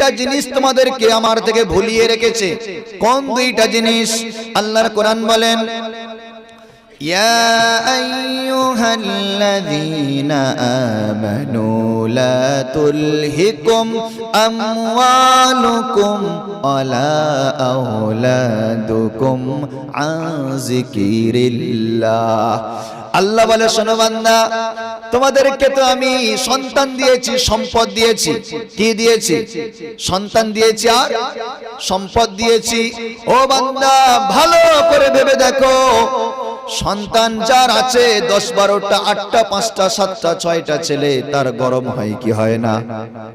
দুইটা জিনিস তোমাদেরকে আমার থেকে ভুলিয়ে রেখেছে। কোন দুইটা জিনিস? আল্লাহর কোরআন বলেন, ইয়া আইয়ুহাল্লাযীনা আমানু লা তুলহিকুম আমওয়ালুকুম ওয়ালা আওলাদুকুম আন যিকিরিল্লাহ। আল্লাহ বলে, শোনো বান্দা, তোমাদেরকে তো আমি সন্তান দিয়েছি, সম্পদ দিয়েছি। কি দিয়েছি? সন্তান দিয়েছি আর সম্পদ দিয়েছি। ও বান্দা, ভালো করে ভেবে দেখো, সন্তান যার আছে 10, 12টা, 8টা, 5টা, 7টা, 6টা ছেলে, তার গরম হয় কি হয় না?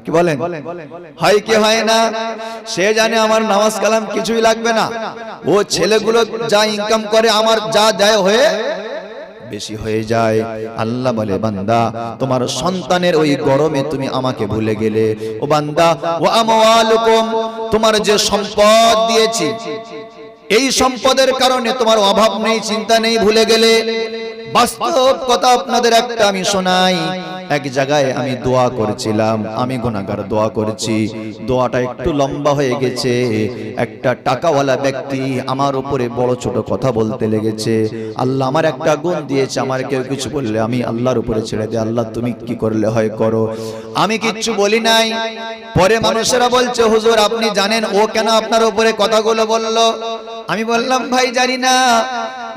কি বলেন? হয় কি হয় না? সে জানে আমার নামাজ কালাম কিছুই লাগবে না, ও ছেলেগুলো যা ইনকাম করে আমার যা দেয় হয়ে বেশি হয়ে যায়। আল্লাহ বলে, বান্দা, তোমার সন্তানের ওই গরমে তুমি আমাকে ভুলে গেলে। ও বান্দা, ওয়া আমওয়ালুকুম, তোমার যে সম্পদ দিয়েছি, এই সম্পদের কারণে তোমার অভাব নেই, চিন্তা নেই, ভুলে গেলে। বাস্তব কথা আপনাদের একটা আমি শোনাই। এক জায়গায় আমি দোয়া করছিলাম, আমি গুনাহগার দোয়া করছি, দোয়াটা একটু লম্বা হয়ে গেছে। একটা টাকাওয়ালা ব্যক্তি আমার উপরে বড় ছোট কথা বলতে লেগেছে। আল্লাহ আমার একটা গুণ দিয়েছে, আমার কেউ কিছু বললে আমি আল্লাহর উপরে ছেড়ে দিই, আল্লাহ তুমি কি করলে হয় করো। আমি কিচ্ছু বলি নাই। পরে মানুষেরা বলছে, হুজুর আপনি জানেন ও কেন আপনার উপরে কথাগুলো বললো? আমি বললাম, ভাই জানি না।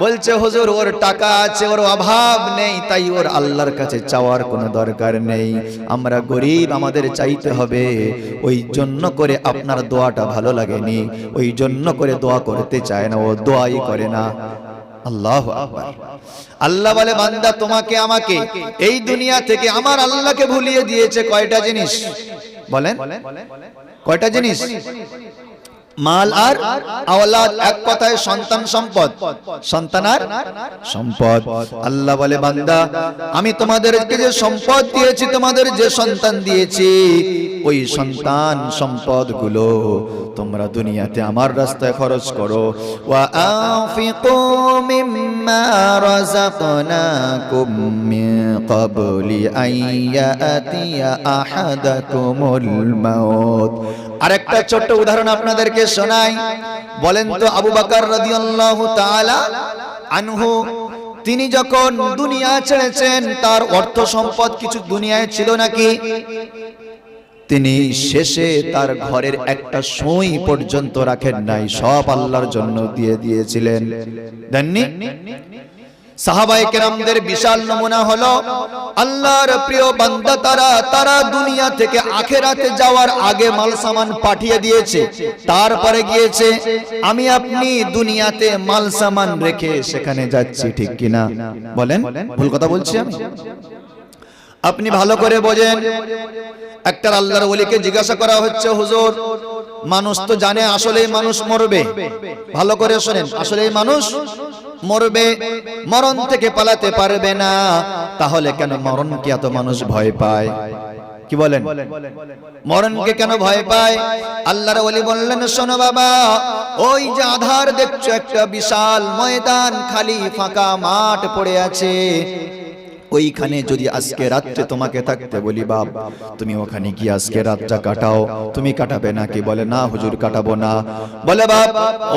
বলছে, হুজুর ওর টাকা আছে, ওর অভাব নেই, তাই ওর আল্লাহর কাছে চাওয়ার কোনো দরকার নেই। আমরা গরিব, আমাদের চাইতে হবে, ওই জন্য করে আপনার দোয়াটা ভালো লাগেনি, ওই জন্য করে দোয়া করতে চায় না, ও দোয়াই করে না। আল্লাহু আকবার। আল্লাহ বলে, বান্দা, তোমাকে আমাকে এই দুনিয়া থেকে আমার আল্লাহকে ভুলিয়ে দিয়েছে কয়টা জিনিস? বলেন, কয়টা জিনিস? মাল আর আওলাদ, এক কথায় সন্তান সম্পদ, সন্তান আর সম্পদ। আল্লাহ বলে, বান্দা, আমি তোমাদেরকে যে সম্পদ দিয়েছি, তোমাদের যে সন্তান দিয়েছি, ওই সন্তান সম্পদগুলো তোমরা দুনিয়াতে আমার রাস্তায় খরচ করো। ওয়া আনফিকু মিম্মা রাযাকনাকুম মিন ক্বাবলি আইয়াতিয়া আহাদাকুমুল মাউত। আরেকটা ছোট্ট উদাহরণ আপনাদেরকে শোনাই। বলেন তো, আবু বকর রাদিয়াল্লাহু তাআলা আনহু, তিনি যখন দুনিয়া ছেড়েছেন, তার অর্থ সম্পদ কিছু দুনিয়ায় ছিল নাকি? তিনি শেষে তার ঘরের একটা সুই পর্যন্ত রাখেন নাই, সব আল্লাহর জন্য দিয়ে দিয়েছিলেন। দেননি? সাহাবায়ে কেরামদের বিশাল নমুনা হলো আল্লাহর প্রিয় বান্দা, তারা দুনিয়া থেকে আখিরাতে যাওয়ার আগে মাল সামান পাঠিয়ে দিয়েছে, তারপরে গিয়েছে। আমি আপনি দুনিয়াতে মাল সামান রেখে সেখানে যাচ্ছি, ঠিক কিনা বলেন? ভুল কথা বলছি আমি? আপনি ভালো করে বোঝেন। একটা আল্লাহর ওলিকে জিজ্ঞাসা করা হচ্ছে, হুজুর মানুষ তো জানে আসলেই মানুষ মরবে, ভালো করে শোনেন, আসলেই মানুষ মরবে, মরণ থেকে পালাতে পারবে না, তাহলে কেন মরণকে এত মানুষ ভয় পায়? কি বলেন? মরণকে কেন ভয় পায়? আল্লাহর ওলি বললেন, শোনো বাবা, ওই যে আধার দেখছো, একটা বিশাল ময়দান, খালি ফাঁকা মাঠ পড়ে আছে, ওইখানে যদি আজকে রাত্রে তোমাকে থাকতে বলি, বাপ তুমি ওখানে কি আজকে রাতটা কাটাও, তুমি কাটাবে নাকি? বলে, না হুজুর কাটাবো না। বলে, বাপ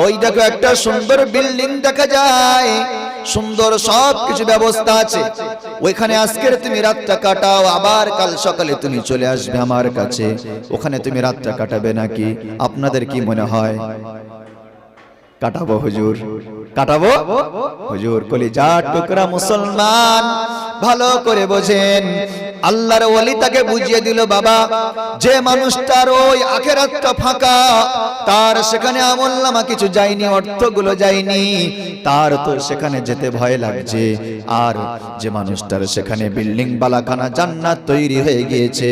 ওই দেখো একটা সুন্দর বিল্ডিং দেখা যায়, সুন্দর সব কিছু ব্যবস্থা আছে, ওইখানে আজকের তুমি রাতটা কাটাও, আবার কাল সকালে তুমি চলে আসবে আমার কাছে, ওখানে তুমি রাতটা কাটাবে নাকি? আপনাদের কি মনে হয়? কাটাবো হুজুর, কাটাবো হুজুর। কলিজার টুকরা মুসলমান, ভালো করে বোঝেন। আল্লাহর ওলি তাকে বুঝিয়ে দিল, বাবা যে মানুষটার ওই আখিরাতটা ফাঁকা, তার সেখানে আমলনামা কিছু যায়নি, অর্থগুলো যায়নি, তার তো সেখানে যেতে ভয় লাগছে। আর যে মানুষটার সেখানে বিল্ডিং বালাখানা জান্নাত তৈরি হয়ে গিয়েছে,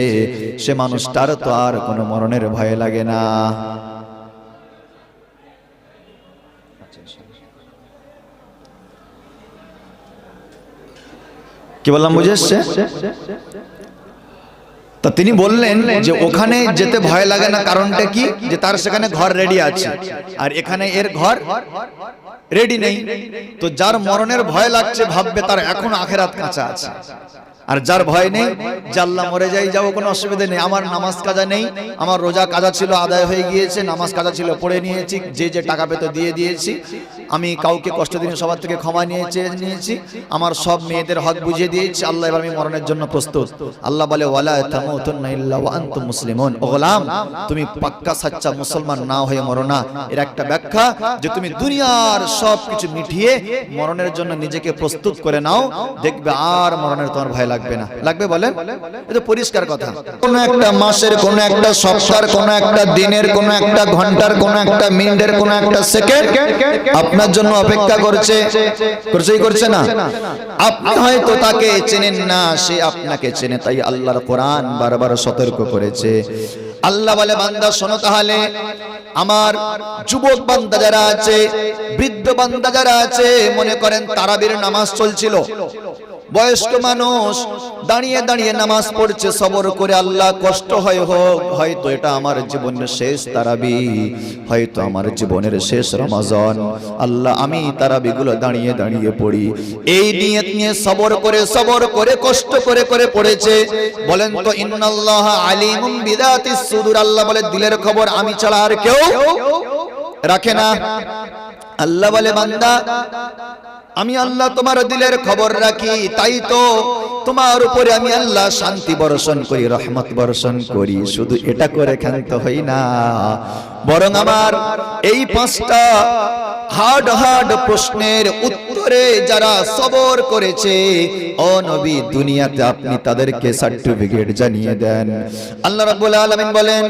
সে মানুষটার তো আর কোনো মরণের ভয় লাগে না। কি বললাম, বুঝে এসছে? তো তিনি বললেন যে ওখানে যেতে ভয় লাগে না, কারণটা কি? যে তার সেখানে ঘর রেডি আছে, আর এখানে এর ঘর রেডি নেই। তো যার মরণের ভয় লাগছে, ভাববে তার এখন আখিরাত কাঁচা আছে, আর যার ভয় নেই যে আল্লাহ মরে যাই যাবো, কোনো অসুবিধা নেই, আমার নামাজ কাজা নেই, আমার রোজা কাজা ছিল আদায় হয়ে গিয়েছে, নামাজ কাজা ছিল পড়ে নিয়েছি, যে যে টাকা পেতে দিয়ে দিয়েছি, আমি কাউকে কষ্ট দিনে সবার থেকে ক্ষমা নিয়েছি, আমার সব মেয়েদের হক বুঝিয়ে দিয়েছি, আল্লাহ এবার আমি মরণের জন্য প্রস্তুত। আল্লাহ বলে ওয়ালা তামুতুন্না ইল্লা ওয়া আনতুম মুসলিমুন, ও গোলাম তুমি পাক্কা সাচ্চা মুসলমান না হয়ে মরো না। এর একটা ব্যাখ্যা যে তুমি দুনিয়ার সব কিছু মিটিয়ে মরণের জন্য নিজেকে প্রস্তুত করে নাও, দেখবে আর মরণের তোমার ভয় লাগবে না। লাগবে বলেন? এটা পরিষ্কার কথা। কোন একটা মাসের, কোন একটা সপ্তাহের, কোন একটা দিনের, কোন একটা ঘন্টার, কোন একটা মিনিটের, কোন একটা সেকেন্ড আপনার জন্য অপেক্ষা করছে না। আপনি হয়তো তাকে চেনেন না, সে আপনাকে চেনে, তাই আল্লাহর কোরআন বারবার সতর্ক করেছে। আল্লাহ বলে বান্দা শোনো, তাহলে আমার যুবক বান্দা যারা আছে, বৃদ্ধ বান্দা যারা আছে, মনে করেন তারাবির নামাজ চলছিল, বয়স্ক মানুষ দাঁড়িয়ে দাঁড়িয়ে নামাজ পড়ছে সবর করে, আল্লাহ কষ্ট হয় হোক, হয়তো এটা আমার জীবনের শেষ তারাবি, হয়তো আমার জীবনের শেষ রমজান, আল্লাহ আমি তারাবিগুলো দাঁড়িয়ে দাঁড়িয়ে পড়ি, এই নিয়ত নিয়ে সবর করে কষ্ট করে পড়েছে। বলেন তো ইন্নাল্লাহ আলিমুম বিদাতিস সুদূর, আল্লাহ বলে দিলের খবর আমি ছাড়া আর কেউ রাখে না। আল্লাহ বলে বান্দা আমি আল্লাহ তোমার দিলের খবর রাখি, তাই তো তোমার উপরে আমি আল্লাহ শান্তি বর্ষণ করি, রহমত বর্ষণ করি। শুধু এটা করে ক্ষান্ত হই না, বরং আমার এই 5টা হার্ড প্রশ্নের উত্তরে যারা সবর করেছে, ও নবী দুনিয়াতে আপনি তাদেরকে সার্টিফিকেট জানিয়ে দেন। আল্লাহ রাব্বুল আলামিন বলেন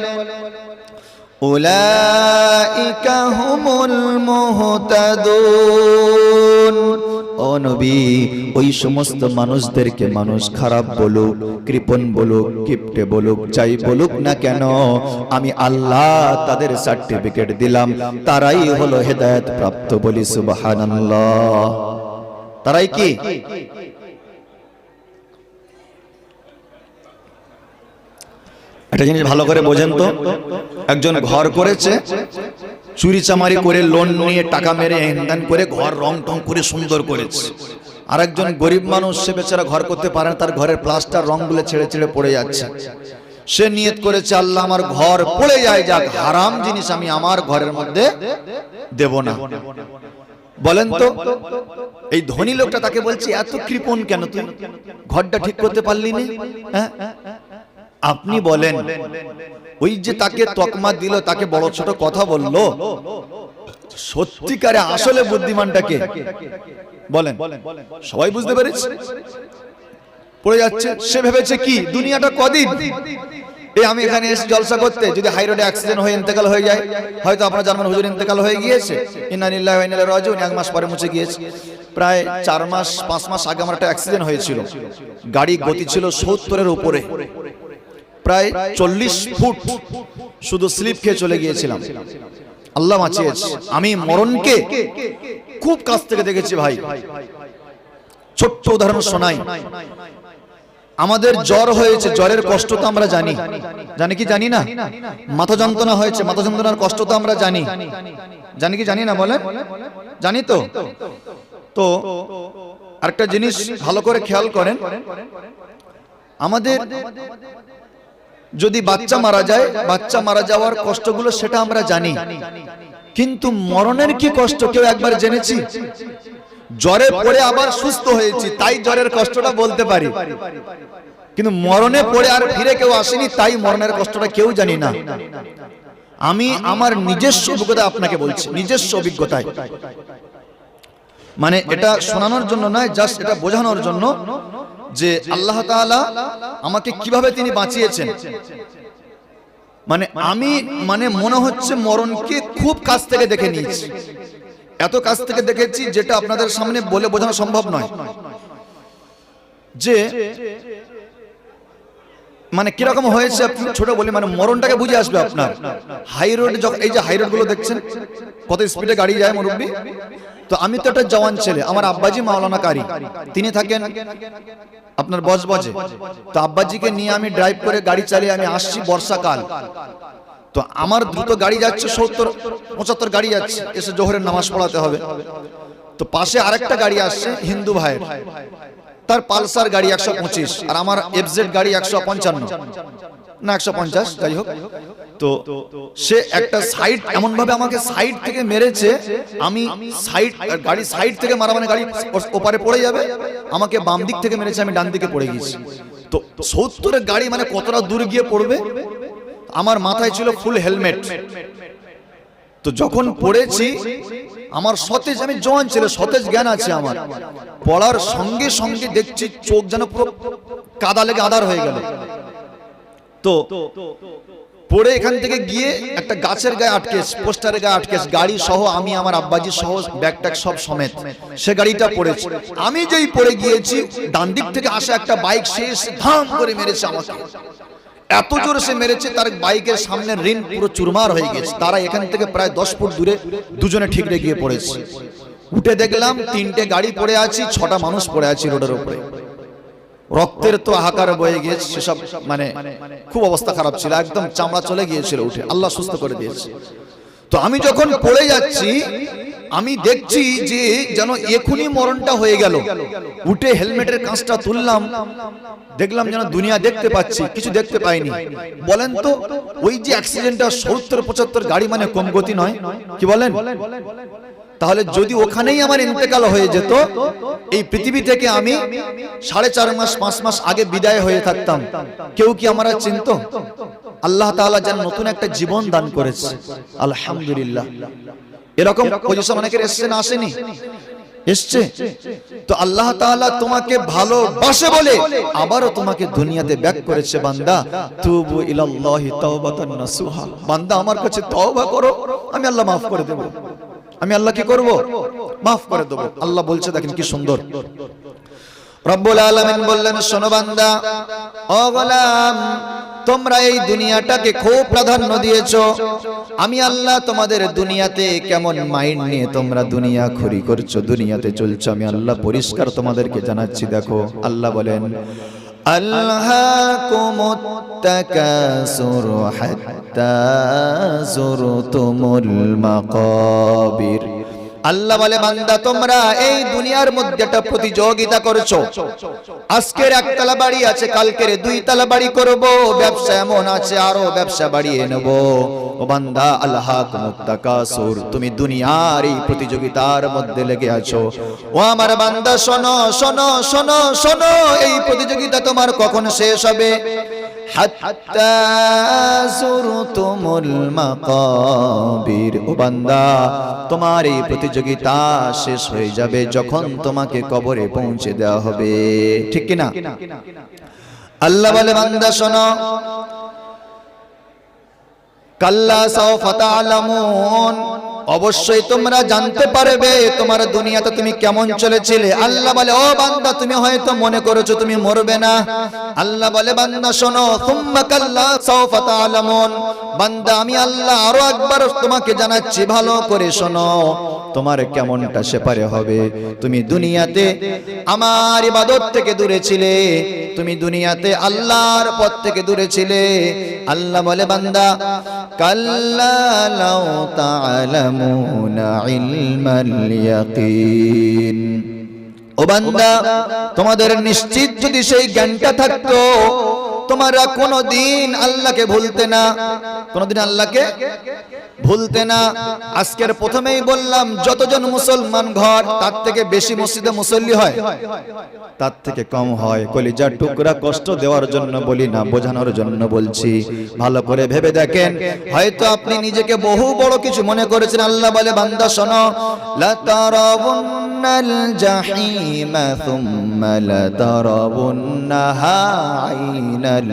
উলাইকা হুমুল মুহতাদুন, ও নবী ওই সমস্ত মানুষদেরকে মানুষ খারাপ বলুক, কৃপণ বলুক, কিপটে বলুক, যাই বলুক না কেন, আমি আল্লাহ তাদের সার্টিফিকেট দিলাম, তারাই হলো হেদায়েত প্রাপ্ত। বলি সুবহানাল্লাহ। তারাই কি? একটা জিনিস ভালো করে বোঝেন তো, একজন ঘর করেছে, চুরি চামারি করে লোন নিয়ে টাকা মেরে হেনদান করে ঘর রং টং করে সুন্দর করেছে। আর একজন গরিব মানুষ, সে বেচারা ঘর করতে পারে না, তার ঘরের প্লাস্টার রংগুলো ছেড়ে পড়ে যাচ্ছে। সে নিয়ত করেছে আল্লাহ আমার ঘর পড়ে যায় যাক, হারাম জিনিস আমি আমার ঘরের মধ্যে দেব না। বলেন তো এই ধনী লোকটা তাকে বলছে এত কৃপণ কেন, তুই ঘরটা ঠিক করতে পারলি না? হ্যাঁ, আপনি বলেন ওই যে তাকে তকমা দিল, তাকে বড় ছোট কথা বললো, সত্যিকারে আসলে বুদ্ধিমানটাকে বলেন? সবাই বুঝতে পেরেছে পড়ে যাচ্ছে। সে ভেবেছে কি দুনিয়াটা কদিন, এই আমি এখানে এসে জলসা করতে, যদি হাই রোডে অ্যাক্সিডেন্ট হয়ে ইন্তেকাল হয়ে যায়, হয়তো আপনারা জানবেন হুজুর ইন্তেকাল হয়ে গিয়েছে, ইন্না লিল্লাহি ওয়া ইন্না ইলাইহি রাজিউন, 1 মাস পরে মুছে গিয়েছে। প্রায় 4-5 মাস আগে আমার একটা অ্যাক্সিডেন্ট হয়েছিল, গাড়ি গতি ছিল 70-এর উপরে, প্রায় 40 ফুট শুধু স্লিপ খেয়ে চলে গিয়েছিলাম, আল্লাহ বাঁচিয়েছে। আমি মরণকে খুব কাছ থেকে দেখেছি ভাই। ছোট্ট উদাহরণ শোনাই, আমাদের জ্বর হয়েছে, জ্বরের কষ্ট তো আমরা জানি কি জানি না? মাথা যন্ত্রণা হয়েছে, মাথা যন্ত্রণার কষ্ট তো আমরা জানি কি জানি না? বলেন জানি তো। তো আরেকটা জিনিস ভালো করে খেয়াল করেন, আমাদের যদি বাচ্চা মারা যায়, বাচ্চা মারা যাওয়ার কষ্টগুলো সেটা আমরা জানি, কিন্তু মরণের কি কষ্ট কেউ একবার জেনেছি? জ্বরে পড়ে আবার সুস্থ হয়েছি, তাই জ্বরের কষ্টটা বলতে পারি, কিন্তু মরণে পড়ে আর ফিরে কেউ আসেনি, তাই মরণের কষ্টটা কেউ জানি না। আমি আমার নিজস্ব অভিজ্ঞতা আপনাকে বলছি, নিজস্ব অভিজ্ঞতায়, মানে এটা শোনানোর জন্য নয়, জাস্ট এটা বোঝানোর জন্য যে আল্লাহ তাআলা আমাকে কিভাবে তিনি বাঁচিয়েছেন। মানে আমি মনে হচ্ছে মরণকে খুব কাছ থেকে দেখে নিয়েছি, এত কাছ থেকে দেখেছি যেটা আপনাদের সামনে বলে বোঝানো সম্ভব নয়। যে মানে কিরকম হয়েছে আপনি ছোট বলি, মানে মরণটাকে বুঝে আসবে আপনার। হাই রোড, এই যে হাই রোড গুলো দেখছেন কত স্পিডে গাড়ি যায় মুরব্বি, তো আমি তো একটা জওয়ান ছেলে, আমার আব্বাজি মাওলানা কারি, তিনি থাকেন আপনার বজবজে, তো আব্বাজিকে নিয়ে আমি ড্রাইভ করে গাড়ি চালিয়ে আমি আসছি বর্ষাকাল, তো আমার দ্রুত গাড়ি যাচ্ছে 70-75 গাড়ি যাচ্ছে, এসে জোহরের নামাজ পড়াতে হবে। তো পাশে আরেকটা গাড়ি আসছে হিন্দু ভাইয়ের, তার পালসার গাড়ি 125 আর আমার এফজেড গাড়ি 155 না 150 যাই হোক। তো সে একটা সাইড এমন ভাবে আমাকে সাইড থেকে মেরেছে, আমি গাড়ি সাইড থেকে মারা মানে গাড়ি ওপারে পড়ে যাবে, আমাকে বাম দিক থেকে মেরেছে, আমি ডান দিকে পড়ে গেছি। তো 70-এর গাড়ি মানে কতটা দূর গিয়ে পড়বে। আমার মাথায় ছিল ফুল হেলমেট। তো যখন পড়েছি আমার সতেজ, আমি জওয়ান ছিল, সতেজ জ্ঞান আছে আমার, পড়ার সঙ্গে সঙ্গে দেখছি চোখ যেন পুরো কাদা লেগে আধার হয়ে গেল। তো পড়ে এখান থেকে গিয়ে একটা গাছের গায়ে আটকেছ, পোস্টারের গায়ে আটকেছ, গাড়ি সহ আমি, আমার আব্বাজি সহ ব্যাগ ট্যাগ সব সমেত সে গাড়িটা পড়েছে। আমি যেই পড়ে গিয়েছি, ডান দিক থেকে আসা একটা বাইক সে ধাম করে মেরেছে আমাকে, এত জোরে সে মেরেছে তার বাইকের সামনের রিম পুরো চুরমার হয়ে গেছে। তারা এখান থেকে প্রায় 10 ফুট দূরে দুজনে ঠিকরে গিয়ে পড়েছে। উঠে দেখলাম 3টে গাড়ি পড়ে আছে, 6টা মানুষ পড়ে আছে রোডের উপরে, রক্তের তো হাহাকার বয়ে গিয়েছে, সেসব মানে খুব অবস্থা খারাপ ছিল, একদম চামড়া চলে গিয়েছিল উঠে, আল্লাহ সুস্থ করে দিয়েছে। তো আমি যখন পড়ে যাচ্ছি আমি দেখছি যে যেন এখনই মরণটা হয়ে গেল। উঠে হেলমেটের কাঁচটা তুললাম, দেখলাম যেন দুনিয়া দেখতে পাচ্ছি, কিছু দেখতে পাইনি। বলেন তো ওই যে অ্যাক্সিডেন্টটা 70-75 গাড়ি মানে কম গতি নয়, কি বলেন? তাহলে যদি ওখানেই আমার ইন্তেকাল হয়ে যেত, এই পৃথিবী থেকে আমি 4.5 মাস 5 মাস আগে বিদায় হয়ে থাকতাম, কেউ কি আমরা চিনত? আল্লাহ তাআলা যেন নতুন একটা জীবন দান করেছে, আলহামদুলিল্লাহ। এরকম পজিশন অনেকের এসছে না আসেনি? এসছে। তো আল্লাহ তাআলা তোমাকে ভালোবাসে বলে আবারও তোমাকে দুনিয়াতে ব্যাক করেছে। বান্দা তুবু ইলাল্লাহি তাওবাতান নাসুহা, বান্দা আমার কাছে তওবা করো, আমি আল্লাহ মাফ করে দেব। আমি আল্লাহ কি করব? মাফ করে দেব। আল্লাহ বলছে, দেখেন কি সুন্দর, রব্বুল আলামিন বললেন, শোনো বান্দা, ও গোলাম, তোমরা এই দুনিয়াটাকে খুব প্রাধান্য দিয়েছো, আমি আল্লাহ তোমাদের দুনিয়াতে কেমন মাইন্ড নিয়ে তোমরা দুনিয়া খড়ি করছো, দুনিয়াতে চলছো, আমি আল্লাহ পরিষ্কার তোমাদেরকে জানাচ্ছি। দেখো আল্লাহ বলেন, আল্লাহাকুমুত তাকাসুর হাত্তা যুরতুমুল মাকাবির। আল্লাহ বলে, বান্দা তোমরা এই দুনিয়ার মধ্যে একটা প্রতিযোগিতা করছো। আজকের 1 তলা বাড়ি আছে, কালকের 2 তলা বাড়ি করব, ব্যবসা এমন আছে আরো ব্যবসা বাড়িয়ে নেব। ও বান্দা, আল্লাহাকুমুত তাকাসুর, তুমি দুনিয়ার এই প্রতিযোগিতার মধ্যে লেগে আছো। ও আমার বান্দা, শোনো শোনো শোনো শোনো, এই প্রতিযোগিতা তোমার কখন শেষ হবে? হাত্তা যুরতুমুল মাকাবির। ও বান্দা, তোমার এই প্রতিযোগিতা শেষ হয়ে যাবে যখন তোমাকে কবরে পৌঁছে দেওয়া হবে, ঠিক কি না? আল্লাহ বলে, বান্দা শোনো, কাল্লা সাওফা তা'লামুন, অবশ্যই তোমরা জানতে পারবে তোমার দুনিয়াতে তুমি কেমন চলেছিলে। আল্লাহ বলে, ও বান্দা, তুমি হয়তো মনে করেছো তুমি মরবে না। আল্লাহ বলে, বান্দা শোনো, সুম্মা কাল্লা সাওফা তা'লামুন, বান্দা আমি আল্লাহ আরো একবার তোমাকে জানাচ্ছি, ভালো করে শোনো, তোমার কেমনটা সেপারে হবে। তুমি দুনিয়াতে আমার ইবাদত থেকে দূরে ছিলে, তুমি দুনিয়াতে আল্লাহর পথ থেকে দূরে ছিলে। আল্লাহ বলে, বান্দা কাল্লা লাউ তা'লামুনা ইলমাল ইয়াকিন, ও বান্দা তোমাদের নিশ্চিত যদি সেই জ্ঞানটা থাকতো, তোমরা কোনদিন আল্লাহকে ভুলতে না, কোনদিন আল্লাহকে ভুলতে না। আজকের প্রথমেই বললাম, যতজন মুসলমান ঘর তার থেকে বেশি মসজিদে মুসল্লি হয়, তার থেকে কম হয়। কলিজার টুকরা কষ্ট দেওয়ার জন্য বলি না, বোঝানোর জন্য বলছি। ভালো করে ভেবে দেখেন, হয়তো আপনি নিজেকে বহু বড় কিছু মনে করেছেন। আল্লাহ বলে, বান্দা শোনো, লা তারাবুন্নাল জাহিমা সুম্মা লা তারাবুন্নাহা আইনাল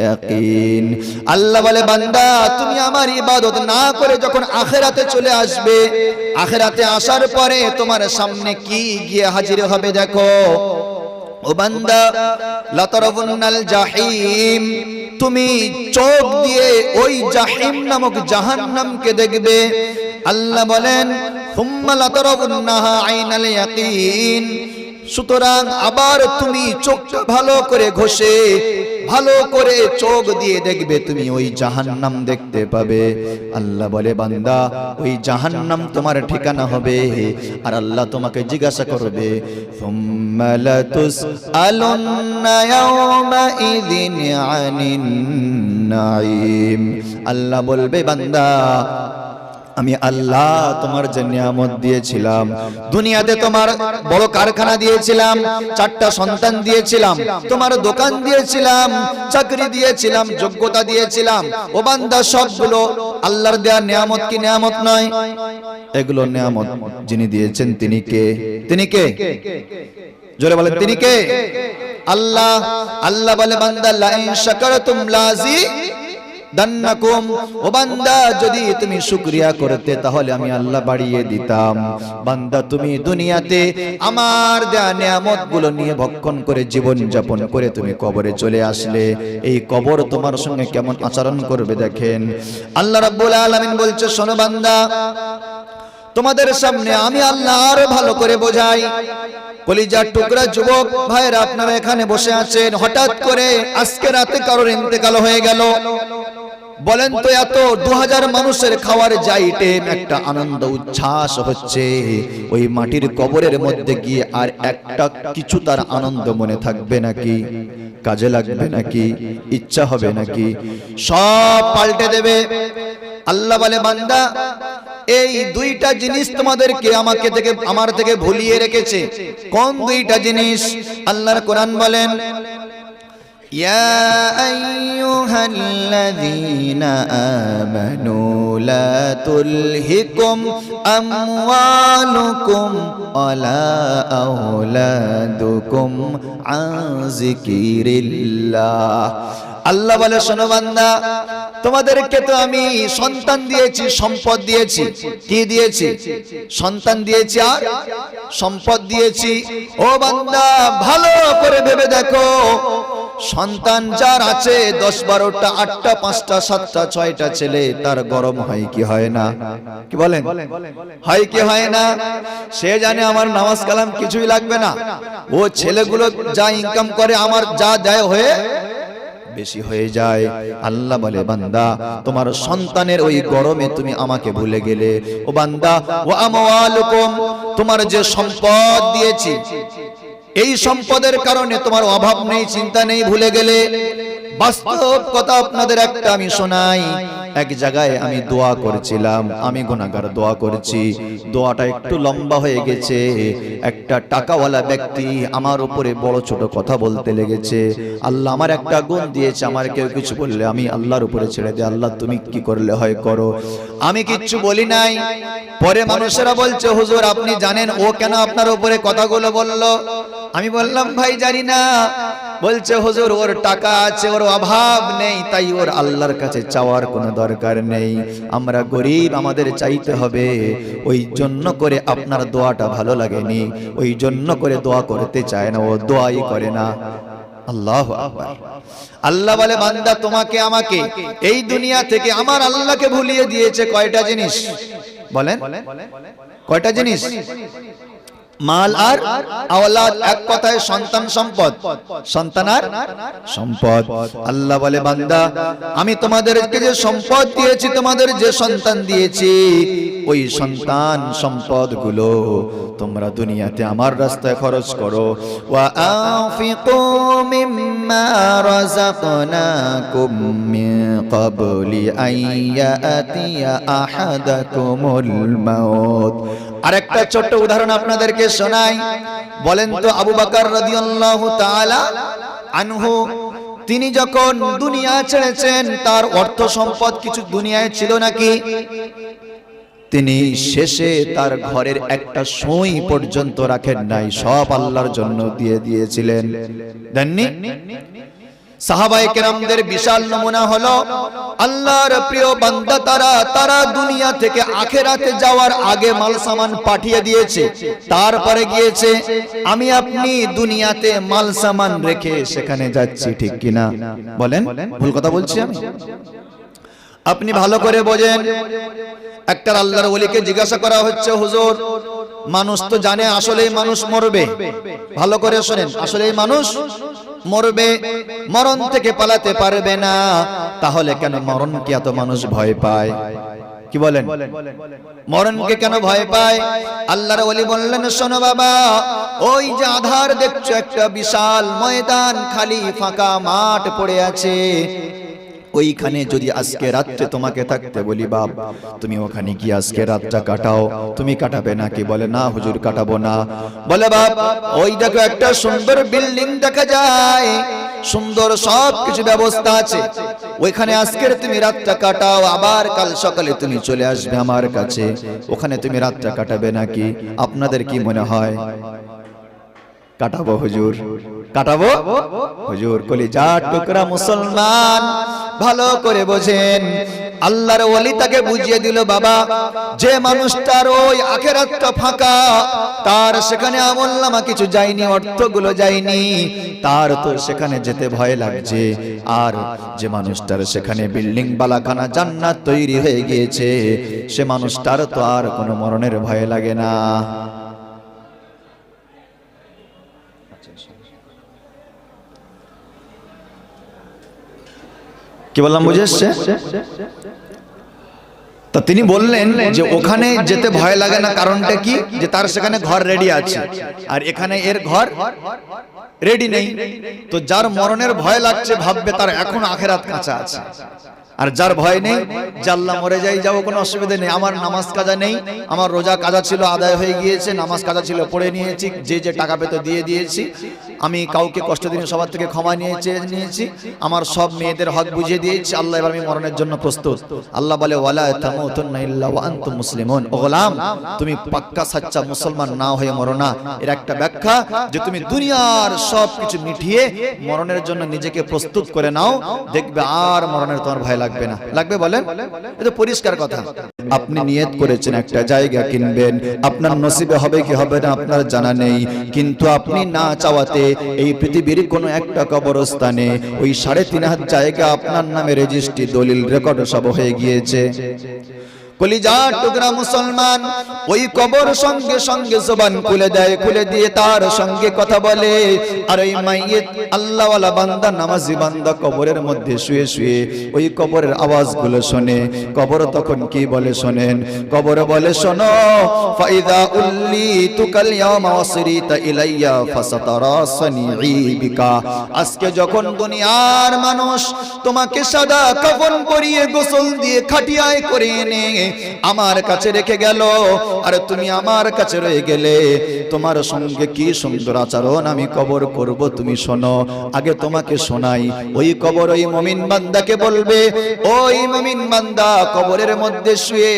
ইয়াকিন। আল্লাহ বলে, বান্দা তুমি আমার ইবাদত না করে যখন আখিরাতে চলে আসবে, আখিরাতে আসার পরে তোমার সামনে কি গিয়ে হাজির হবে দেখো। ও বান্দা, লা তারাবুন্নাল জাহিম, তুমি চোখ দিয়ে ওই জাহিম নামক জাহান্নামকে দেখবে। আল্লাহ বলেন, সুম্মা লা তারাবুন্নাহা আইনাল ইয়াকিন, সুতরাং আবার তুমি চোখটা ভালো করে ঘষে ভালো করে চোখ দিয়ে দেখবে তুমি ওই জাহান্নাম দেখতে পাবে। আল্লাহ বলে বান্দা ওই জাহান্নাম তোমার ঠিকানা হবে। আর আল্লাহ তোমাকে জিজ্ঞাসা করবে সুম্মা লাতুসআলুন্না ইয়াওমা ইযিন আনিন নাঈম। আল্লাহ বলবে বান্দা আমি আল্লাহ তোমার যে নিয়ামত দিয়েছিলাম, দুনিয়াতে তোমার বড় কারখানা দিয়েছিলাম, 4টা সন্তান দিয়েছিলাম, তোমার দোকান দিয়েছিলাম, চাকরি দিয়েছিলাম, যোগ্যতা দিয়েছিলাম, ও বান্দা সবগুলো আল্লাহর দেয়া নিয়ামত কি নিয়ামত নয়? এগুলো নিয়ামত। যিনি দিয়েছেন তিনি কে? তিনি কে? জোরে বলেন তিনি কে? আল্লাহ। আল্লাহ বলে বান্দা লা ইন শাকারতুম লাযি দান্নাকুম, ও বান্দা যদি তুমি শুকরিয়া করতে তাহলে আমি আল্লাহ বাড়িয়ে দিতাম। বান্দা তুমি দুনিয়াতে আমার দেয়া নিয়ামতগুলো নিয়ে ভক্ষণ করে জীবন যাপন করে তুমি কবরে চলে আসলে এই কবর তোমার সঙ্গে কেমন আচরণ করবে দেখেন। আল্লাহ রাব্বুল আলামিন বলছে শোনো বান্দা, তোমাদের সামনে আমি আল্লাহ আরো ভালো করে বোঝাই। কলিজার টুকরা যুবক ভাইরা আপনারা এখানে বসে আছেন, হঠাৎ করে আজকে রাতে কারোর ইন্তেকাল হয়ে গেল। বলেন তো এত 2000 মানুষের খাওয়ার যাইতে একটা আনন্দ উচ্ছ্বাস হচ্ছে, ওই মাটির কবরের মধ্যে গিয়ে আর একটা কিছু তার আনন্দ মনে থাকবে নাকি? কাজে লাগবে নাকি? ইচ্ছা হবে নাকি? সব পাল্টে দেবে। আল্লাহ বলে বান্দা এই 2টা জিনিস তোমাদেরকে আমার থেকে ভুলিয়ে রেখেছে। কোন 2টা জিনিস? আল্লাহর কোরআন বলেন ইয়া আইয়ুহাল্লাযীনা আমানু লা তুলহিকুম আমওয়ালুকুম ওয়ালা আওলাদুকুম আন যিকিরিল্লাহ। আল্লাহ বলে শোনো বান্দা, তোমাদেরকে তো আমি সন্তান দিয়েছি, সম্পদ দিয়েছি। কি দিয়েছি? সন্তান দিয়েছি আর সম্পদ দিয়েছি। ও বান্দা ভালো করে ভেবে দেখো, সন্তান যার আছে 10-12টা 8টা 5টা 7টা 6টা ছেলে, তার গরম হয় কি হয় না? কি বলেন? হয় কি হয় না? সে জানে আমার নামাজ কালাম কিছুই লাগবে না, ও ছেলেগুলো যা ইনকাম করে আমার যা দেয় হয়ে বেশি হয়ে যায়। আল্লাহ বলে বান্দা তোমার সন্তানের ওই গরমে তুমি আমাকে ভুলে গেলে। ও বান্দা ওয়া আমওয়ালুকুম, তোমার যে সম্পদ দিয়েছি এই সম্পদের কারণে তোমার অভাব নেই, চিন্তা নেই, ভুলে গেলে। বাস্তব কথা আপনাদের একটা আমি শোনাই। এক জায়গায় আমি দোয়া করেছিলাম, আমি গুনাহগার দোয়া করেছি, দোয়াটা একটু লম্বা হয়ে গেছে। একটা টাকাওয়ালা ব্যক্তি আমার উপরে বড় ছোট কথা বলতে লেগেছে। আল্লাহ আমার একটা গুণ দিয়েছে, আমার কেউ কিছু বললে আমি আল্লাহর উপরে ছেড়ে দিই, আল্লাহ তুমি কি করলে হয় করো। আমি কিচ্ছু বলি নাই। পরে মানুষেরা বলছে হুজুর আপনি জানেন ও কেন আপনার উপরে কথাগুলো বললো? আমি বললাম ভাই জানি না। বলছে হুজুর ওর টাকা আছে, ওর অভাব নেই, তাই ওর আল্লাহর কাছে চাওয়ার কোনো দরকার নেই। আমরা গরিব, আমাদের চাইতে হবে, ওই জন্য করে আপনার দোয়াটা ভালো লাগেনি, ওই জন্য করে দোয়া করতে চায় না, ও দোয়াই করে না। আল্লাহু আকবার। আল্লাহ বলে বান্দা তোমাকে আমাকে এই দুনিয়া থেকে আমার আল্লাহকে ভুলিয়ে দিয়েছে কয়টা জিনিস? বলেন কয়টা জিনিস? মাল আর আওলাদ, এক কথায় সন্তান সম্পদ, সন্তান আর সম্পদ। আল্লাহ বলে বান্দা আমি তোমাদেরকে যে সম্পদ দিয়েছি, তোমাদের যে সন্তান দিয়েছি, ওই সন্তান সম্পদ গুলো তোমরা দুনিয়াতে আমার রাস্তায় খরচ করো। ওয়া আনফিকু মিম্মা রাযাকনাকুম মিন ক্বাবলি আইয়াতিয়া আহাদাকুমুল মাউত। আরেকটা ছোট্ট উদাহরণ আপনাদেরকে শোনাই। বলেন তো আবু বকর রাদিয়াল্লাহু তাআলা আনহু, তিনি যখন দুনিয়া ছেড়েছেন তার অর্থ সম্পদ কিছু দুনিয়ায় ছিল নাকি? তিনি শেষে তার ঘরের একটা সুই পর্যন্ত রাখেন নাই, সব আল্লাহর জন্য দিয়ে দিয়েছিলেন। দেননি? সাহাবায়ে কেরামদের বিশাল নমুনা হলো আল্লাহর প্রিয় বান্দা তারা দুনিয়া থেকে আখিরাতে যাওয়ার আগে মাল সামান পাঠিয়ে দিয়েছে, তারপরে গিয়েছে। আমি আপনি দুনিয়াতে মাল সামান রেখে সেখানে যাচ্ছি, ঠিক কিনা বলেন? ভুল কথা বলছি আমি? আপনি ভালো করে বোঝেন। একটা আল্লাহর ওলিকে জিজ্ঞাসা করা হচ্ছে হুজুর মানুষ তো জানে আসলেই মানুষ মরবে। ভালো করে শোনেন, আসলেই মানুষ মরবে, মরণ থেকে পালাতে পারবে না। তাহলে কেন মরণকে এত মানুষ ভয় পায়? কি বলেন, মরণকে কেন ভয় পায়? আল্লাহর ওলি বললেন, শোনো বাবা, ওই যে আধার দেখছো, একটা বিশাল ময়দান, খালি ফাঁকা মাঠ পড়ে আছে, ওইখানে যদি আজকে রাত্রে তোমাকে থাকতে বলি, বাপ তুমি ওখানে কি আজকে রাতটা কাটাও? তুমি কাটাবে নাকি? বলে না হুজুর, কাটাবো না। বলে বাপ, ওই দেখো একটা সুন্দর বিল্ডিং দেখা যায়, সুন্দর সবকিছু ব্যবস্থা আছে, ওইখানে আজকের তুমি রাতটা কাটাও, আবার কাল সকালে তুমি চলে আসবে আমার কাছে, ওখানে তুমি রাতটা কাটাবে নাকি? আপনাদের কি মনে হয়? কাটাবো হুজুর, কাটাবো হুজুর। কলিজার টুকরা মুসলমান, ভালো করে বোঝেন, আল্লাহর ওলি তাকে বুঝিয়ে দিল, বাবা যে মানুষটার ওই আখিরাতটা ফাঁকা, তার সেখানে আমলনামা কিছু যায়নি, অর্থগুলো যায়নি, তার তো সেখানে যেতে ভয় লাগছে। আর যে মানুষটার সেখানে বিল্ডিং বালাখানা জান্নাত তৈরি হয়ে গিয়েছে, সে মানুষটার তো আর কোনো মরণের ভয় লাগে না। কি বললাম, বুঝে এসছে? তা তিনি বললেন যে ওখানে যেতে ভয় লাগে না, কারণটা কি? যে তার সেখানে ঘর রেডি আছে, আর এখানে এর ঘর রেডি নেই। তো যার মরণের ভয় লাগছে, ভাববে তার এখন আখিরাত কাঁচা আছে। আর যার ভয় নেই, জাল্লা মরে যাই, যাবো, কোনো অসুবিধা নেই, আমার নামাজ কাজা নেই, আমার রোজা কাজা ছিল আদায় হয়ে গিয়েছে, নামাজ কাজা ছিল পড়ে নিয়েছি, যে যে টাকা পেতো দিয়ে দিয়েছি, আমি কাউকে কষ্ট দিনে সবার থেকে ক্ষমা নিয়েছি, আমার সব মেয়েদের হক বুঝিয়ে দিয়েছি, আল্লাহ এবার আমি মরণের জন্য প্রস্তুত। আল্লাহ বলে, ওয়ালা তামুতুন্না ইল্লা ওয়া আনতুম মুসলিমুন, ও গোলাম তুমি পাক্কা সাচ্চা মুসলমান না হয়ে মরো না। এর একটা ব্যাখ্যা যে তুমি দুনিয়ার সব কিছু মিটিয়ে মরণের জন্য নিজেকে প্রস্তুত করে নাও, দেখবে আর মরণের তোমার ভয় লাগবে না। লাগবে বলেন? এটা পরিষ্কার কথা। আপনি নিয়ত করেছেন একটা জায়গা কিনবেন, আপনার নসিবে হবে কি হবে না আপনার জানা নেই, কিন্তু আপনি না চাওয়াতে এই পৃথিবীর কোন একটা কবরস্থানে ওই 3.5 জায়গা আপনার নামে রেজিস্ট্রি, দলিল, রেকর্ড সব হয়ে গিয়েছে। কলিজার টুকরা মুসলমান, ওই কবর সঙ্গে সঙ্গে জবান খুলে দেয়, খুলে দিয়ে তার সঙ্গে কথা বলে। আর ওই মাইয়িত আল্লাহওয়ালা বান্দা, নামাজি বান্দা কবরের মধ্যে শুয়ে শুয়ে ওই কবরের আওয়াজগুলো শোনে। কবর তখন কি বলে শোনেন? কবর বলে, শোনো, ফাইদা উল্লিতু কাল ইয়াওমা ওয়াসরিতা ইলাইয়া ফাসাতারা সানিঈ বিকা, আজকে যখন দুনিয়ার মানুষ তোমাকে সাদা কাফন পরিয়ে গোসল দিয়ে খাটিয়ায় করে এনে আমার কাছে রেখে গেল, আর তুমি আমার কাছে রয়ে গেলে, তোমার সঙ্গে কি সুন্দর আচরণ আমি কবর করব, তুমি শোনো। আগে তোমাকে শোনাই, ওই কবর ওই মুমিন বান্দাকে বলবে, ওই মুমিন বান্দা কবরের মধ্যে শুয়ে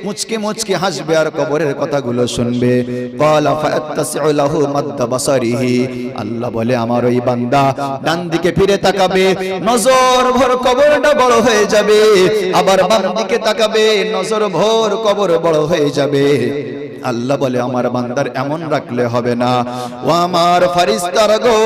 মুচকি মুচকি হাসবে আর কবরের কথাগুলো শুনবে। ক্বালা ফায়াত্তাসিউ লাহু মাদ্দা বাসারিহি, আল্লাহ বলে আমার ওই বান্দা ডান দিকে ফিরে তাকাবে, নজর ভর কবরটা বড় হয়ে যাবে, আবার বাম দিকে তাকাবে, নজর ভর কবর বড় হয়ে যাবে। আল্লাহ বলে আমার বান্দার এমন রাখলে হবে না, ও আমার ফেরেশতারা গো,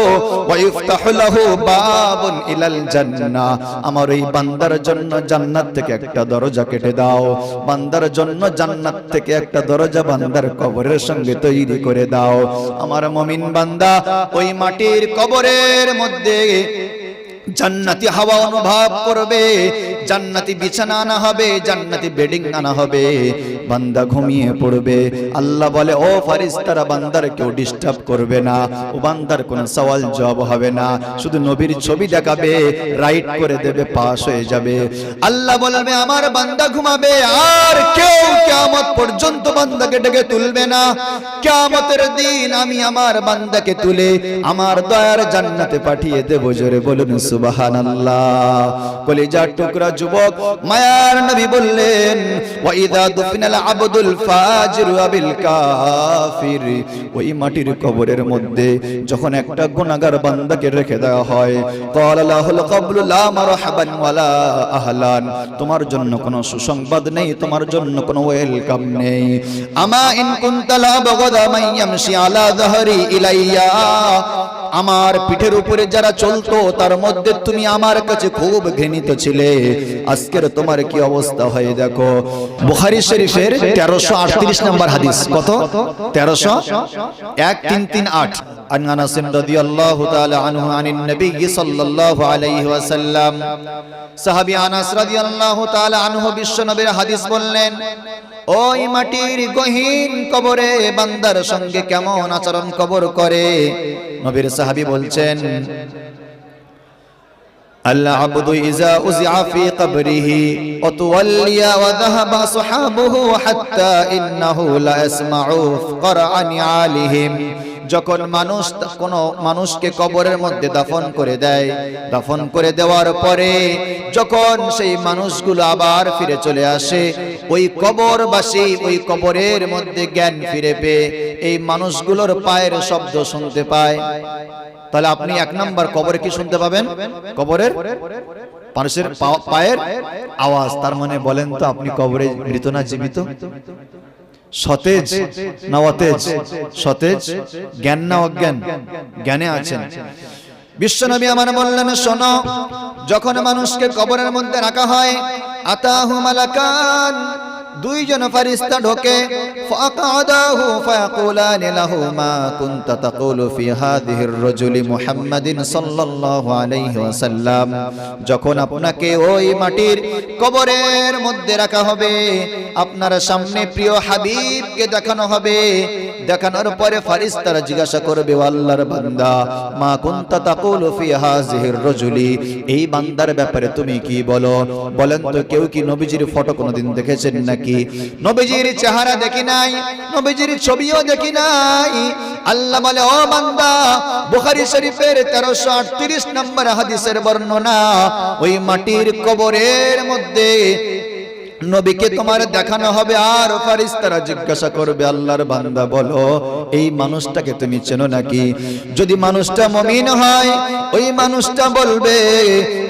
ওয়া ইফতাহু লাহু বাবুন ইলাল জান্নাহ, আমার ওই বান্দার জন্য জান্নাত থেকে একটা দরজা কেটে দাও, বান্দার জন্য জান্নাত থেকে একটা দরজা বান্দার কবরের সঙ্গে তৈরি করে দাও। আমার মুমিন বান্দা ওই মাটির কবরের মধ্যে জান্নাতি হাওয়া অনুভব করবে, জান্নাতি বিছানা আনা হবে, জান্নাতি বেডিং আনা হবে, বান্দা ঘুমিয়ে পড়বে। আল্লাহ বলে, ও ফেরেশতারা বান্দার কেউ ডিস্টার্ব করবে না, ও বান্দার কোনো সওয়াল জবাব হবে না, শুধু নবীর ছবি দেখাবে, রাইট করে দেবে, পাস হয়ে যাবে। আল্লাহ বলবে আমার বান্দা ঘুমাবে, আর কেউ কিয়ামত পর্যন্ত বান্দাকে ডেকে তুলবে না। কিয়ামতের দিন আমি আমার বান্দাকে তুলে আমার দয়ার জান্নাতে পাঠিয়ে দেব। জোরে বলুন সুবহানাল্লাহ। কলিজার টুকরা যুবক, মায়ার নবী বললেন, ওয়া ইযা দুফিনাল আবদুল ফাজিরু বিল কাফির, ওই মাটির কবরের মধ্যে যখন একটা গুনাহগার বান্দাকে রেখে দেওয়া হয়, ক্বালা লাহুল ক্বাবলু লা মারহাবান ওয়ালা আহলান, তোমার জন্য কোনো সুসংবাদ নেই, তোমার জন্য কোনো ওয়েলকাম নেই। আমা ইন কুনতা লা বাগাদা মান ইয়ামশি আলা যাহরি ইলাইয়া, আমার পিঠের উপরে যারা চলতো তার মধ্যে তুমি আমার কাছে খুব ঘৃণিত ছিলে, আজকের তোমার কি অবস্থা হয়ে দেখো। বুখারী শরীফের 1338 নম্বর হাদিস। কত? 1338। عن انس رضي الله تعالى عنه عن النبي صلى الله عليه وسلم সাহাবী আনাস রাদিয়াল্লাহু তাআলা আনহু বিশ্ব নবীর হাদিস বললেন, ওই মাটির গহীন কবরে বান্দার সঙ্গে কেমন আচরণ কবর করে। নবীর সাহাবী বলছেন, العبد إذا أزع في قبره وتولي وذهب صحابه حتى إنه لا يسمع قرع نعالهم। যখন মানুষ কোন মানুষকে কবরের মধ্যে দাফন করে দেয়, দাফন করে দেওয়ার পরে যখন সেই মানুষগুলো আবার ফিরে চলে আসে, ওই কবরবাসী ওই কবরের মধ্যে জ্ঞান ফিরে পেয়ে এই মানুষগুলোর পায়ের শব্দ শুনতে পায়। তাহলে আপনি এক নাম্বার কবরে কি শুনতে পাবেন? কবরের মানুষের পায়ের আওয়াজ। তার মানে বলেন তো আপনি কবরে মৃত না জীবিত? সতেজ না অতেজ? সতেজ। জ্ঞান না অজ্ঞান? জ্ঞানে আছেন। বিশ্বনবী আমার বললেন, শোনো, যখন মানুষকে কবরের মধ্যে রাখা হয়, আতাহু মালাকান, দুইজন ফেরেশতা ঢোকে, ফাকাদাহু ফায়াকুলানি লাহু মা কুনতা তাকুলু ফি হাযিহির রাজুলি মুহাম্মাদিন সাল্লাল্লাহু আলাইহি ওয়াসাল্লাম। যখন আপনাকে ওই মাটির কবরের মধ্যে রাখা হবে, আপনার সামনে প্রিয় হাবিবকে দেখানো হবে। দেখানোর পরে ফেরেশতারা জিজ্ঞাসা করবে, ও আল্লাহর বান্দা, মা কুনতা তাকুলু ফি হাযিহির রাজুলি, এই বান্দার ব্যাপারে তুমি কি বলো? বলেন তো, কেউ কি নবীজির ফটো কোনোদিন দেখেছেন নাকি? নবীজির চেহারা দেখি নাই, নবীজির ছবিও দেখি নাই। আল্লাহ বলে, ও বান্দা, বুখারী শরীফের 1338 নম্বর হাদিসের বর্ণনা, ওই মাটির কবরের মধ্যে নবীকে তোমার দেখানো হবে, আর ফেরেশতারা জিজ্ঞাসা করবে, আল্লাহর বান্দা বলো, এই মানুষটাকে তুমি চেনো নাকি? যদি মানুষটা মুমিন হয়, ওই মানুষটা বলবে,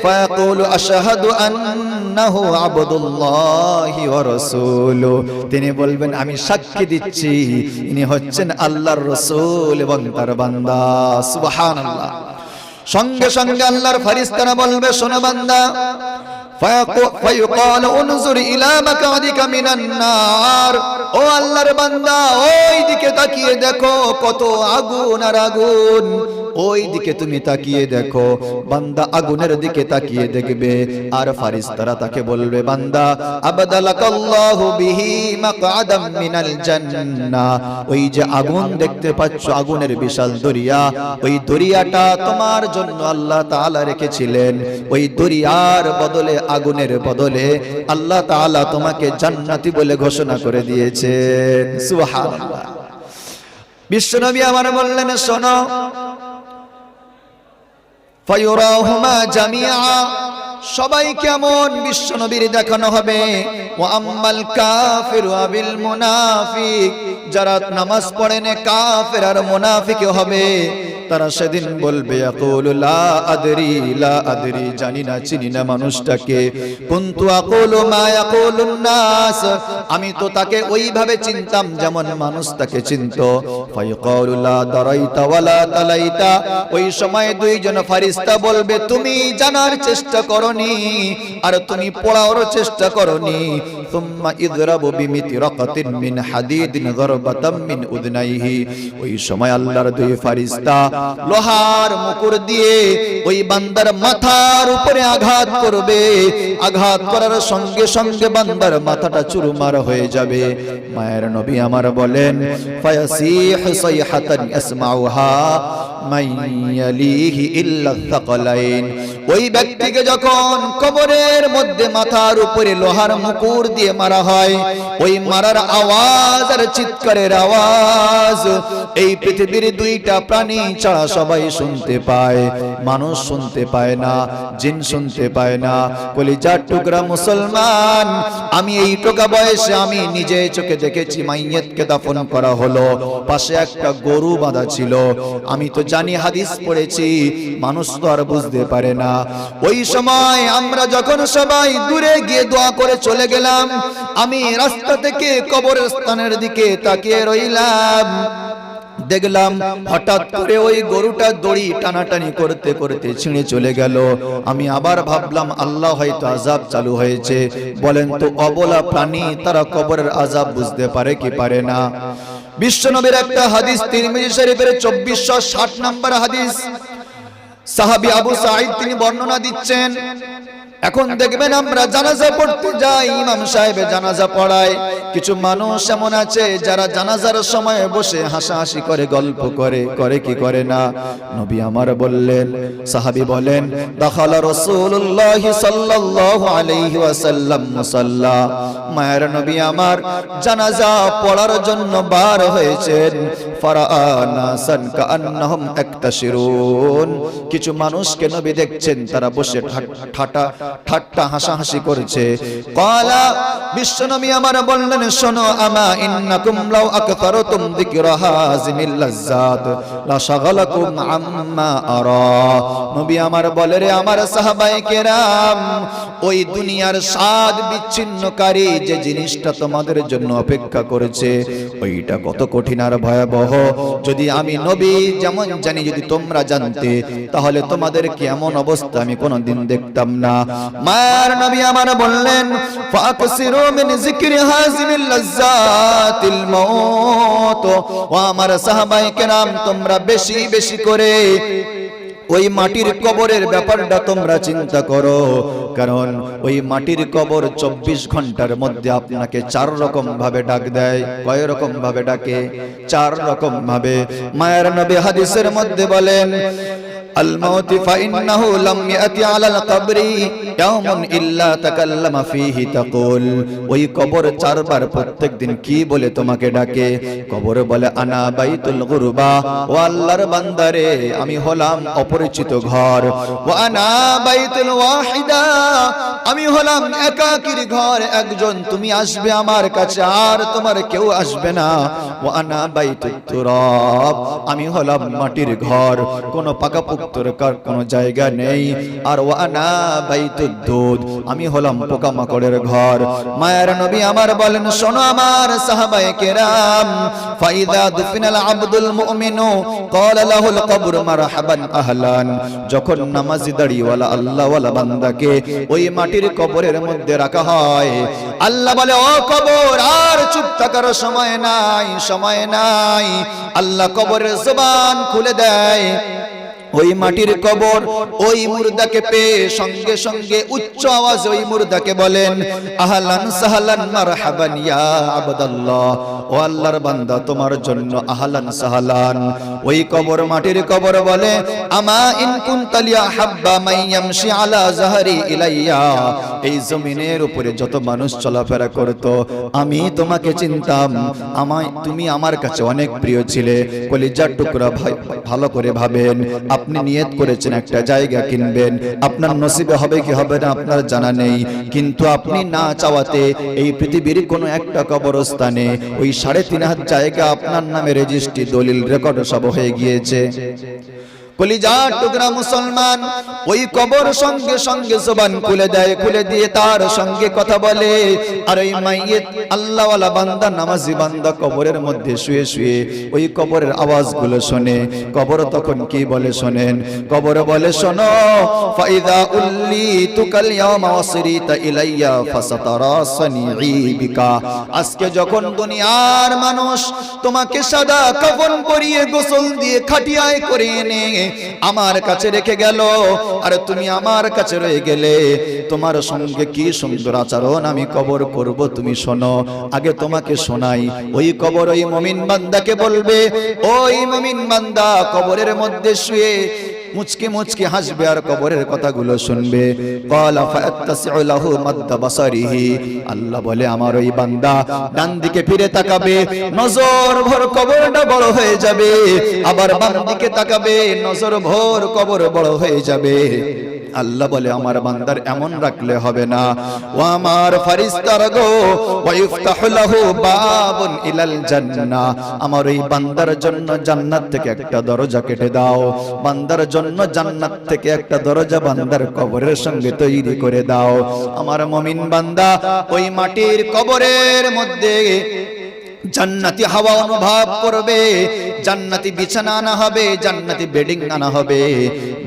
ফায়াকুলু আশহাদু আন্নাহু আবদুল্লাহি ওয়া রাসূলুহু, তিনি বলবেন, আমি সাক্ষী দিচ্ছি ইনি হচ্ছেন আল্লাহর রাসূল এবং তার বান্দা। সুবহানাল্লাহ। সঙ্গে সঙ্গে আল্লাহর ফেরেশতারা বলবে, শোনো বান্দা, ফায়ুকাল উনজুর ইলা মাকাদিকা মিনান নার, ও আল্লাহর বান্দা, ওই দিকে তাকিয়ে দেখো, কত আগুন আর আগুন, ওই দিকে তুমি তাকিয়ে দেখো। বান্দা আগুনের দিকে তাকিয়ে দেখবে, আর ফেরেশতারা তাকে বলবে, বান্দা, আবদালাকাল্লাহু বিহি মাকআদাম মিনাল জান্নাহ, ওই যে আগুন দেখতে পাচ্ছ, আগুনের বিশাল দরিয়া, ওই দরিয়াটা তোমার জন্য আল্লাহ তাআলা রেখেছিলেন। ওই দরিয়ার বদলে, আগুনের বদলে আল্লাহ তাআলা তোমাকে জান্নাতি বলে ঘোষণা করে দিয়েছেন। সুবহানাল্লাহ। বিশ্বনবী আমার বললেন, শোনো, ফায়ুরাহুমা জামিআ, সবাই কেমন বিশ্বনবীর দেখানো হবে। ওয়া আম্মাল কাফির ওয়া বিল মুনাফিক, যারা নামাজ পড়ে না কাফের আর মুনাফিক হবে, তারা সেদিন বলবে, ইয়াকুলু লা আদরি লা আদরি, জানি না চিনি না মানুষটাকে। কুনতু আকুলু মা ইয়াকুলুন নাস, আমি তো তাকে ওইভাবে চিনতাম যেমন মানুষ তাকে চিনতো। ফায়াকুলু লা দারাইতা ওয়ালা তালাইতা, ওই সময় দুইজন ফেরেশতা বলবে, তুমি জানার চেষ্টা করনি আর তুমি পড়ার চেষ্টা করনি। সুম্মা ইযরাবু বিমিতরাকাতিন মিন হাদিদিন যারবাতাম মিন উদনাইহি, ওই সময় আল্লাহর দুই ফেরেশতা লোহার মুকুর দিয়ে ওই বান্দার মাথার উপরে আঘাত করবে। আঘাত করার সঙ্গে সঙ্গে বান্দার মাথাটা চুরমার হয়ে যাবে। মায়ের নবী আমার বলেন, ফায়াসিহু সাইহাতান ইয়াসমাউহা মাইয়ালিহি ইল্লা থাকালাইন, ওই ব্যক্তিকে যখন কবরের মধ্যে মাথার উপরে লোহার মুকুর দিয়ে মারা হয়, ওই মারার আওয়াজ আর চিৎকারের আওয়াজ এই পৃথিবীর দুইটা প্রাণী ছাড়া সবাই শুনতে পায়। মানুষ শুনতে পায় না, জিন শুনতে পায় না। কলিজার টুকরা মুসলমান, আমি এই টোকা বয়সে আমি নিজে চোখে দেখেছি মাইয়াতকে দাফন করা হলো, পাশে একটা গরু বাঁধা ছিল। আমি তো জানি, হাদিস পড়েছি, মানুষ তো আর বুঝতে পারে না। ওই সময় আমরা যখন সবাই দূরে গিয়ে দোয়া করে চলে গেলাম, আমি রাস্তা থেকে কবরস্থানের দিকে তাকিয়ে রইলাম। দেখলাম হঠাৎ করে ওই গরুটা দড়ি টানাটানি করতে করতে ছিঁড়ে চলে গেল। আমি আবার ভাবলাম আল্লাহ হয়তো আযাব চালু হয়েছে। বলেন তো অবলা প্রাণী তারা কবরের আযাব বুঝতে পারে কি পারে না? বিশ্বনবীর একটা হাদিস, তিরমিজি শরীফের 2460 নম্বর হাদিস, সাহাবী আবু সাঈদ তিনি বর্ণনা দিচ্ছেন। এখন দেখবেন আমরা জানাজা পড়তে যাই, ইমাম সাহেব জানাজা পড়ায়, কিছু মানুষ এমন আছে যারা জানাজার সময় বসে হাসাহাসি করে, গল্প করে কি করে না? নবী আমার বললেন, সাহাবী বলেন, দাখালা রাসূলুল্লাহ সাল্লাল্লাহু আলাইহি ওয়াসাল্লাম মুসাল্লা, মায়ের নবী আমার জানাজা পড়ার জন্য বার হয়েছেন। ফারাআ নাসান কাআন্নাহুম একতাশিরুন, কিছু মানুষকে নবী দেখছেন তারা বসে ঠাট্টা হাসাহাসি করেছে। ক্বালা, বিশ্বনবী আমার বললেন, শোনো, আমা ইন্নাকুম লাউ আকতারতুম যিকরা হাযিমিল লাজ্জাত লা শাগালাকুম আম্মা আরা। নবী আমার বলে, রে আমার সাহাবায়ে কেরাম, ওই দুনিয়ার স্বাদ বিচ্ছিন্নকারী যে জিনিসটা তোমাদের জন্য অপেক্ষা করেছে ওইটা কত কঠিন আর ভয়াবহ। যদি আমি নবী যেমন জানি, যদি তোমরা জানতে, তাহলে তোমাদের কি এমন অবস্থা আমি কোনদিন দেখতাম না। মায়ের নবী আমার বললেন, ফাকসিরু মিন যিকরি হাযিমিল লাজ্জাতিল মাউত। ও আমার সাহাবায়ে কেরাম, তোমরা বেশি বেশি করে ওই মাটির কবরের ব্যাপারটা তোমরা চিন্তা করো, কারণ ওই মাটির কবর 24 ঘন্টার মধ্যে আপনাকে 4 রকম ভাবে ডাক দেয়। কয় রকম ভাবে ডাকে? 4 রকম ভাবে। মায়ের নবী হাদিসের মধ্যে বলেন, আল মাউত ফাইন্নাহু লাম ইয়াতি আলাল কবরি ইয়াউমুন ইল্লা তাকাল্লামা ফীহি তাকুল। ওই কবর 4 বার প্রত্যেকদিন কি বলে তোমাকে ডাকে? কবর বলে, আনা বাইতুল গুরবা, ও আল্লাহর বান্দারে আমি হলাম অপরিচিত ঘর। ওয়া আনা বাইতুল ওয়াহিদা, আমি হলাম একাকীর ঘর, একজন তুমি আসবে আমার কাছে আর তোমার কেউ আসবে না। ওয়া আনা বাইতুত তুরাব, আমি হলাম মাটির ঘর, কোনো পাকাপোক্ত কোনো জায়গা নেই। আর ওয়া আনা বাইতুদ দুদ, আমি হলাম পোকামাকড়ের ঘর। মায়ের নবী আমার বলেন, শোনো আমার সাহাবায়ে কেরাম, ফাইদা দুফিনাল আবদুল মুমিনু ক্বালা লাহুল কবর মারহাবান আহলান। যখন নামাজি দাড়িওয়ালা আল্লাহওয়ালা বান্দাকে ওই মাটির কবরের মধ্যে রাখা হয়, আল্লাহ বলে, ও কবর, আর চুপ থাকার সময় নাই, সময় নাই। আল্লাহ কবরের জবান খুলে দেয়। ওই মাটির কবর ওই মুর্দাকে পেয়ে সঙ্গে সঙ্গে উচ্চ আওয়াজে ওই মুর্দাকে বলেন, আহলান সাহলান মারহাবান ইয়া আবদাল্লাহ, ও আল্লাহর বান্দা তোমার জন্য আহলান সাহলান। ওই কবর, মাটির কবর বলে, আমা ইন কুনতালিয়া হাব্বা মাইয়ামশি আলা জাহরি ইলাইয়া, এই জমিনের উপরে যত মানুষ চলাফেরা করত আমি তোমাকে চিনতাম, তুমি আমার কাছে অনেক প্রিয় ছিলে। কলিজার টুকরা ভাই, ভালো করে ভাবেন, আপনি নিয়ত করেছেন একটা জায়গা কিনবেন, আপনার নসিবে হবে কি হবে না আপনার জানা নেই, কিন্তু আপনি না চাওয়াতে এই পৃথিবীর কোনো একটা কবরস্থানে ওই 3.5 জায়গা আপনার নামে রেজিস্ট্রি, দলিল, রেকর্ড সব হয়ে গিয়েছে। কলিজার টুকরা মুসলমান ওই কবর সঙ্গে সঙ্গে জবান খুলে দেয়, খুলে দিয়ে তার সঙ্গে কথা বলে। আর ওই মাইয়িত আল্লাহওয়ালা বান্দা, নামাজি বান্দা কবরের মধ্যে শুয়ে শুয়ে ওই কবরের আওয়াজগুলো শোনে। কবর তখন কি বলে শোনেন? কবর বলে, শোনো, ফাইদা উল্লিতুকাল ইয়াওমা ওয়াসরিতা ইলাইয়া ফাসাতারা সানিঈ বিকা। আজকে যখন দুনিয়ার মানুষ তোমাকে সাদা কাফন পরিয়ে গোসল দিয়ে খাটিয়ায় করে এনে আমার কাছে রেখে গেল, আর তুমি আমার কাছে রয়ে গেলে, তোমার সঙ্গে কি সুন্দর আচরণ আমি কবর করব তুমি শোনো। আগে তোমাকে শোনাই। ওই কবর ওই মুমিন বান্দাকে বলবে, ওই মুমিন বান্দা কবরের মধ্যে শুয়ে মুচকি মুচকি হাসবে আর কবরের কথাগুলো শুনবে। ক্বালা ফায়াত্তাসিউ লাহু মাদ্দা বাসারিহি, আল্লাহ বলে আমার ওই বান্দা ডান দিকে ফিরে তাকাবে, নজর ভর কবরটা বড় হয়ে যাবে, আবার বাম দিকে তাকাবে, নজর ভর কবর বড় হয়ে যাবে। আল্লাহ বলে আমার বান্দার এমন রাখলে হবে না। ও আমার ফেরেশতারা গো, ওয়াইফতাহু লাহু বাবুন ইলাল জান্নাহ, আমার এই বান্দার জন্য জান্নাত থেকে একটা দরজা কেটে দাও, বান্দার জন্য জান্নাত থেকে একটা দরজা বান্দার কবরের সঙ্গে তৈরি করে দাও। আমার মুমিন বান্দা ওই মাটির কবরের মধ্যে জান্নাতি হাওয়া অনুভব করবে, জান্নাতি বিছানা আনা হবে, জান্নাতি বেডিং আনা হবে,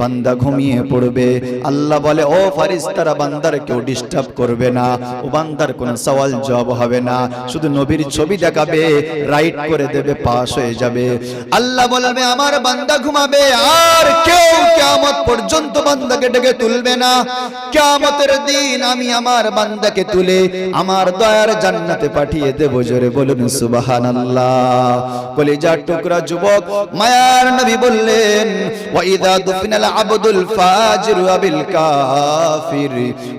বান্দা ঘুমিয়ে পড়বে। আল্লাহ বলে ও ফারিস্তারা বান্দার কেউ ডিস্টার্ব করবে না, ও বান্দার কোনো সওয়াল জবাব হবে না, শুধু নবীর ছবি দেখাবে, রাইট করে দেবে, পাস হয়ে যাবে। আল্লাহ বলবে আমার বান্দা ঘুমাবে, আর কেউ কিয়ামত পর্যন্ত বান্দাকে ডেকে তুলবে না। কিয়ামতের দিন আমি আমার বান্দাকে তুলে আমার দয়ার জান্নাতে পাঠিয়ে দেব। জোরে বলুন সুবহানাল্লাহ। কলিজার টুকরা যুবক মায়ার নবী বললেন ওয়া ইযা দুফিনাল আবদুল ফাজির আবিল কাফির,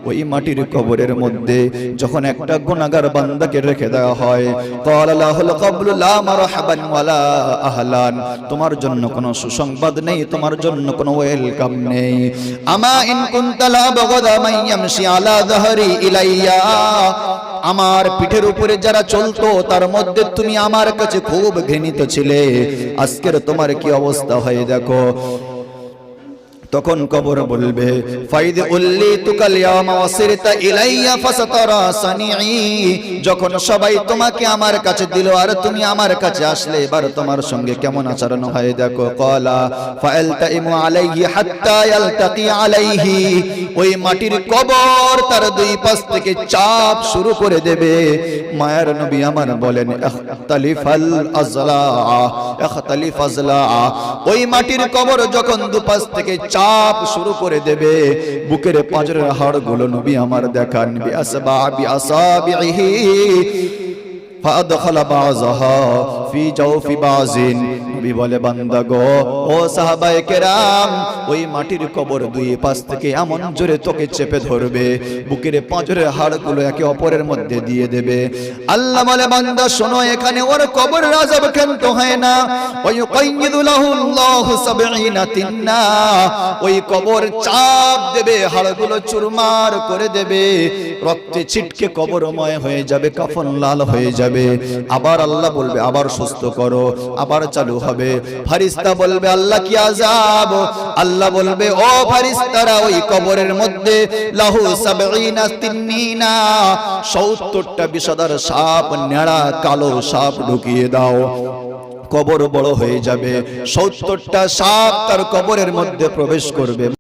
ওই মাটির কবরের মধ্যে যখন একটা গুনাহগার বান্দাকে রেখে দেওয়া হয়, ক্বালা লাহুল ক্বাবলু লা মারহাবান ওয়ালা আহলান, তোমার জন্য কোনো সুসংবাদ নেই, তোমার জন্য কোনো ওয়েলকাম নেই। আমা ইন কুনতা লা বাগাদা মান ইয়ামশি আলা যাহরি ইলাইয়া, আমার পিঠের উপরে যারা চলতো তার মধ্যে তুমি আমার কাছে খুব ঘৃণিত ছিলে, আজকের তোমার কি অবস্থা হয় দেখো। তখন কবর বলবে ফাইদ উল্লিতুকাল ইয়ামা ওয়াসিরতা ইলাইয়া ফাসাতারা সানিই, যখন সবাই তোমাকে আমার কাছে দিল আর তুমি আমার কাছে আসলে এবার তোমার সঙ্গে কেমন আচরণ হয় দেখো। ক্বালা ফাআলতাইমু আলাইহি হাত্তা ইয়ালতাকি আলাইহি, ওই মাটির কবর তার দুই পাশ থেকে চাপ শুরু করে দেবে। মায়ার নবী আমার বলেন ইখতালিফাল আযলা, ইখতালিফ আযলা, ওই মাটির কবর যখন দুপাশ থেকে চাপ শুরু করে দেবে, বুকের পাঁজরের হাড়গুলো নবী আমার দেখান বিআসাবিহি ফাদখালা বাযহা ফি জাওফি বাযিন, নবী বলে বান্দা গো ও সাহাবায়ে কেরাম, ওই মাটির কবর দুই পাশ থেকে এমন জোরে তোকে চেপে ধরবে, বুকের পাঁজরের হাড়গুলো একে অপরের মধ্যে দিয়ে দেবে। আল্লাহ বলে বান্দা শোনো, এখানে ওর কবরের আযাব কেন্ত হয় না, ওই কাইয়িদু লাহু আল্লাহু ৭০ তিন্না, ওই কবর চাপ দেবে, হাড়গুলো চুরমার করে দেবে, রক্তে ছিটকে কবরময় হয়ে যাবে, কাফন লাল হয়ে যাবে। আবার আল্লাহ বলবে আবার সুস্থ করো, আবার চালু হবে। ফারিস্তা বলবে আল্লাহ কি আযাব? আল্লাহ বলবে ও ফারিস্তারা, ওই কবরের মধ্যে লাহু ৭০ তিন্নিনা, ৭০টা বিষধর সাপ, নেড়া কালো সাপ ঢুকিয়ে দাও, কবর বড় হয়ে যাবে। ৭০টা সাপ তার কবরের মধ্যে প্রবেশ করবে।